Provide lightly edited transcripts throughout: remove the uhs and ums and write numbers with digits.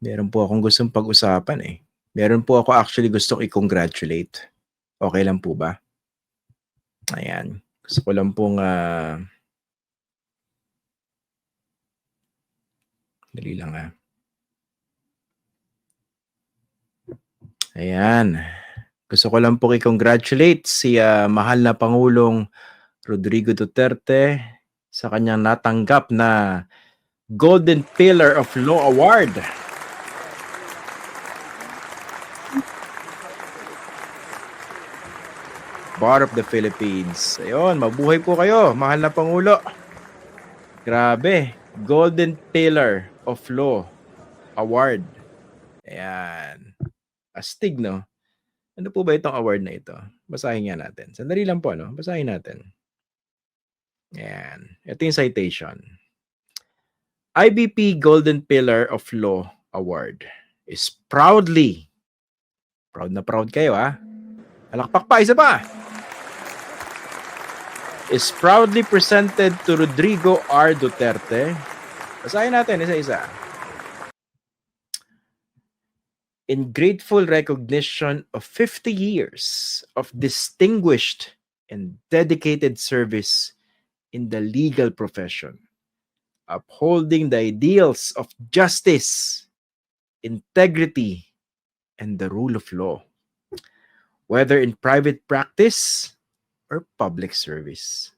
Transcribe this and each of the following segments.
Meron po akong gustong pag-usapan eh. Meron po ako actually gustong i-congratulate. Okay lang po ba? Ayan. Gusto ko lang pong dali lang Ayan. Gusto ko lang pong i-congratulate si mahal na Pangulong Rodrigo Duterte sa kanyang natanggap na Golden Pillar of Law Award. Bar of the Philippines. Ayun, mabuhay po kayo, mahal na Pangulo. Grabe, Golden Pillar of Law Award. Ayan. Astig, no? Ano po ba itong award na ito? Basahin nga natin. Sandali lang po, no? Basahin natin. Ayan. Ito yung citation. IBP Golden Pillar of Law Award is proudly, proud na proud kayo, ha? Alakpak pa, isa pa! Is proudly presented to Rodrigo R. Duterte. Basahin natin, isa-isa. In grateful recognition of 50 years of distinguished and dedicated service in the legal profession, upholding the ideals of justice, integrity, and the rule of law, whether in private practice or public service.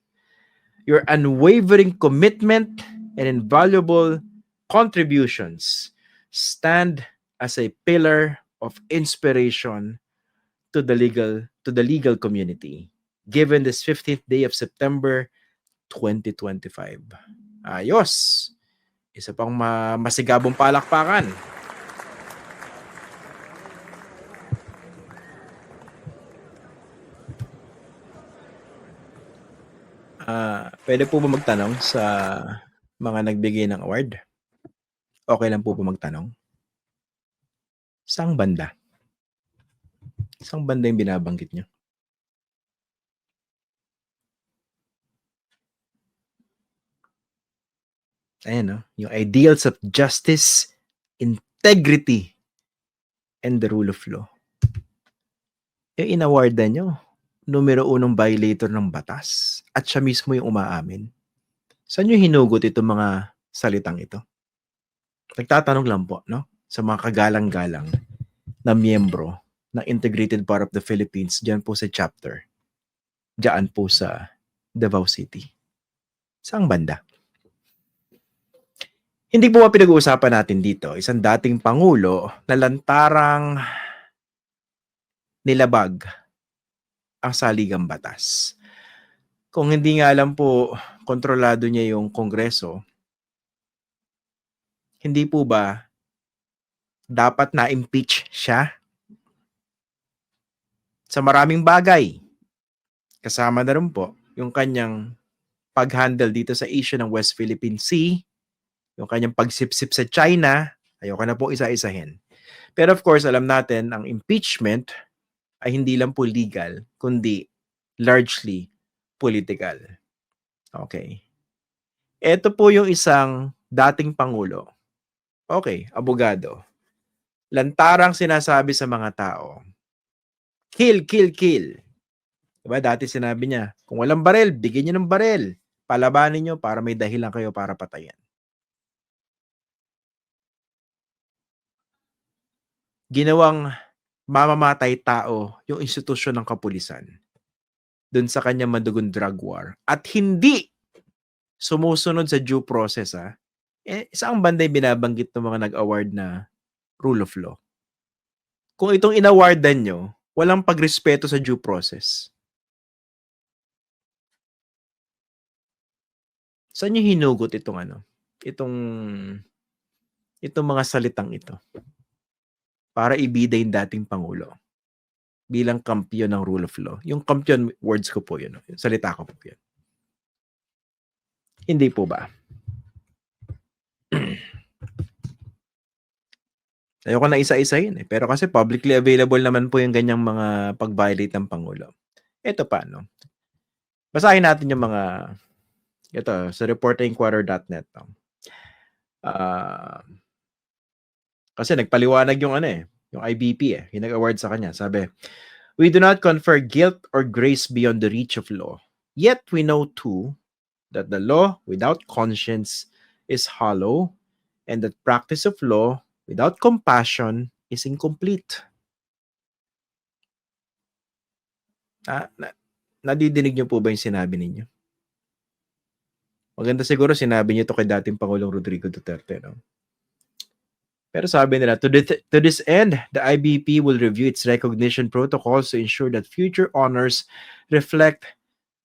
Your unwavering commitment and invaluable contributions stand as a pillar of inspiration to the legal community, given this 15th day of September 2025. Ayos! Isa pang masigabong palakpakan. Pwede po ba magtanong sa mga nagbigay ng award? Okay lang po ba magtanong? Saang banda? Saang banda yung binabanggit nyo? Ayan, no? Yung ideals of justice, integrity, and the rule of law. Yung inawardan nyo, numero 1 violator ng batas at siya mismo yung umaamin. Saan nyo hinugot itong mga salitang ito? Nagtatanong lang po, no? Sa mga kagalang-galang na miyembro ng Integrated Bar of the Philippines dyan po sa chapter. Dyan po sa Davao City. Saang banda? Hindi po ba pinag-uusapan natin dito isang dating Pangulo na lantarang nilabag ang saligang batas. Kung hindi nga lang po kontrolado niya yung Kongreso, hindi po ba dapat na-impeach siya? Sa maraming bagay. Kasama na rin po yung kanyang pag-handle dito sa issue ng West Philippine Sea, yung kanyang pagsipsip sa China, ayoko na po isa-isahin. Pero of course, alam natin, ang impeachment ay hindi lang po legal, kundi largely political. Okay. Ito po yung isang dating Pangulo. Okay, abogado. Lantarang sinasabi sa mga tao, kill, kill, kill. Diba? Dati sinabi niya, kung walang barel, bigyan niyo ng barel. Palabanin niyo para may dahilan kayo para patayin. Ginawang mamamatay tao yung institusyon ng kapulisan dun sa kanyang madugong drug war. At hindi sumusunod sa due process. Saang banda yung binabanggit ng mga nag-award na rule of law? Kung itong inawardan nyo, walang pagrespeto sa due process. Saan nyo hinugot itong itong mga salitang ito para ibida yung dating Pangulo bilang kampiyon ng rule of law? Yung kampiyon, words ko po yun. Yung salita ko po yun. Hindi po ba? Ayoko na isa-isahin Pero kasi publicly available naman po yung ganyang mga pag-violate ng Pangulo. Ito pa, no? Basahin natin yung mga ito, sa reporterinquirer.net. Kasi nagpaliwanag yung yung IBP yung nag-award sa kanya. Sabi, "We do not confer guilt or grace beyond the reach of law. Yet we know too that the law without conscience is hollow, and that practice of law without compassion is incomplete." Nadidinig niyo po ba yung sinabi ninyo? Maganda siguro sinabi niyo to kay dating Pangulong Rodrigo Duterte, no? Pero sabi nila, to this end, the IBP will review its recognition protocols to ensure that future honors reflect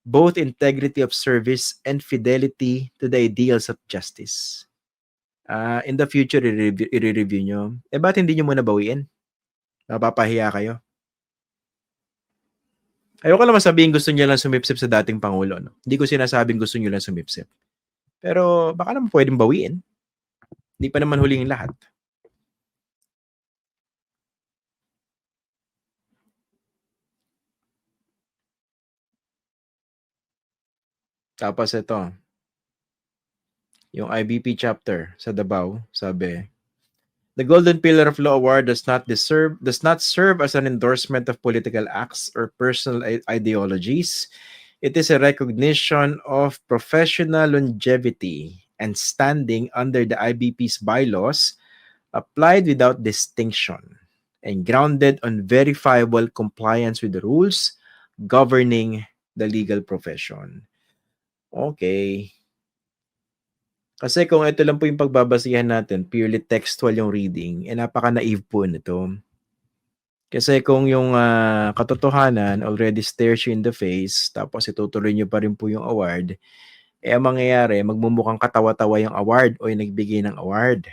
both integrity of service and fidelity to the ideals of justice. In the future, i-review nyo. Ba't hindi nyo muna bawiin? Mapapahiya kayo. Ayoko naman sabihin gusto niya lang sumipsip sa dating Pangulo. No? Hindi ko sinasabing gusto niyo lang sumipsip. Pero baka naman pwedeng bawiin. Hindi pa naman huling lahat. Tapos ito, yung IBP chapter sa Davao, sabi, "The Golden Pillar of Law Award does not serve as an endorsement of political acts or personal ideologies. It is a recognition of professional longevity and standing under the IBP's bylaws, applied without distinction and grounded on verifiable compliance with the rules governing the legal profession." Okay. Kasi kung ito lang po yung pagbabasihan natin, purely textual yung reading, napaka-naive po nito. Kasi kung yung katotohanan already stares you in the face, tapos itutuloy nyo pa rin po yung award, ang mangyayari, magmumukhang katawa-tawa yung award o yung nagbigay ng award.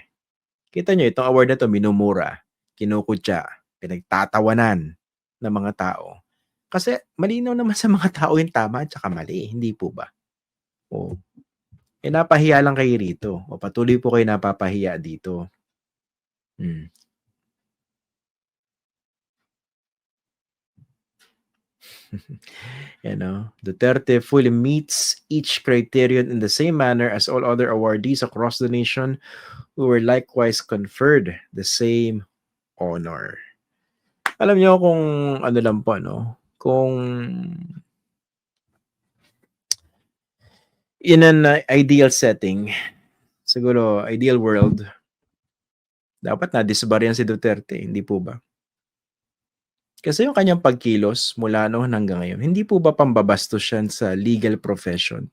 Kita nyo, itong award na to minumura, kinukutya, pinagtatawanan ng mga tao. Kasi malinaw naman sa mga tao yung tama at saka mali, hindi po ba? O, napahiya lang kayo rito. O patuloy po kayo napapahiya dito. Duterte fully meets each criterion in the same manner as all other awardees across the nation who were likewise conferred the same honor. Alam niyo kung ano lang po, no? Kung in an ideal setting, siguro ideal world, dapat na-disbar yan si Duterte, hindi po ba? Kasi yung kanyang pagkilos mula noon hanggang ngayon, hindi po ba pambabastos yan sa legal profession?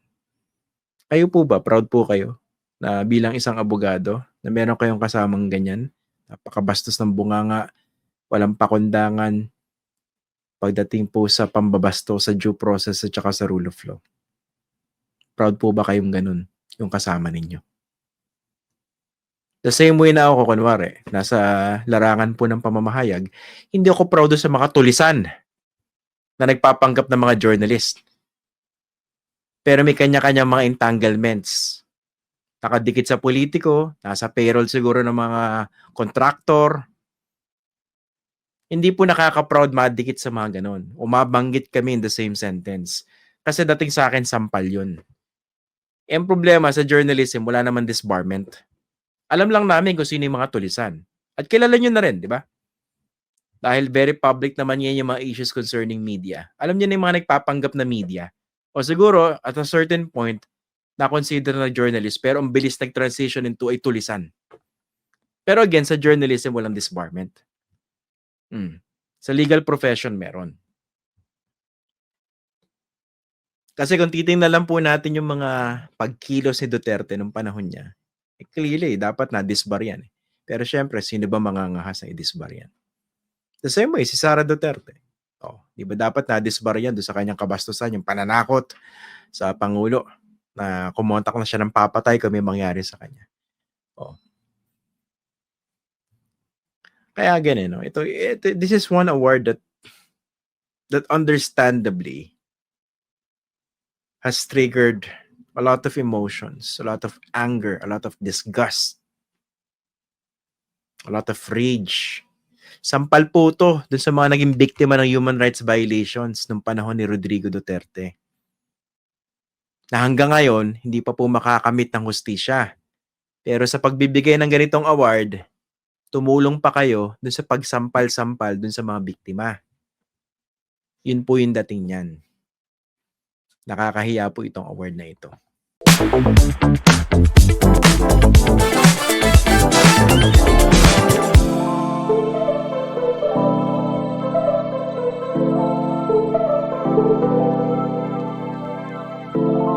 Kayo po ba, proud po kayo na bilang isang abogado na meron kayong kasamang ganyan? Napakabastos ng bunganga, walang pakundangan pagdating po sa pambabasto sa due process at saka sa rule of law. Proud po ba kayong ganun, yung kasama ninyo? The same way na ako, kunwari, nasa larangan po ng pamamahayag, hindi ako proud sa mga tulisan na nagpapanggap ng mga journalist. Pero may kanya-kanya mga entanglements. Nakadikit sa politiko, nasa payroll siguro ng mga contractor. Hindi po nakaka-proud madikit sa mga ganon. Umabanggit kami in the same sentence. Kasi dating sa akin, sampal yun. Ang problema sa journalism, wala naman disbarment. Alam lang namin kung sino yung mga tulisan. At kilala nyo na rin, di ba? Dahil very public naman yan yung mga issues concerning media. Alam nyo na yung mga nagpapanggap na media. O siguro, at a certain point, na-consider na journalist, pero ang bilis nag-transition into ay tulisan. Pero again, sa journalism, walang disbarment. Sa legal profession, meron. Kasi kung titingnan lang po natin yung mga pagkilos ni Duterte nung panahon niya, clearly, dapat na-disbar yan. Pero syempre, sino ba mangangahas na i-disbar yan? The same way, si Sara Duterte. Di ba dapat na-disbar yan doon sa kanyang kabastusan, yung pananakot sa Pangulo na kumontak na siya ng papatay kung may mangyari sa kanya. Kaya ganun, no? This is one award that understandably has triggered a lot of emotions, a lot of anger, a lot of disgust, a lot of rage. Sampal po to dun sa mga naging biktima ng human rights violations nung panahon ni Rodrigo Duterte. Na hanggang ngayon, hindi pa po makakamit ng hustisya. Pero sa pagbibigay ng ganitong award, tumulong pa kayo dun sa pagsampal-sampal dun sa mga biktima. Yun po yung dating niyan. Nakakahiya po itong award na ito.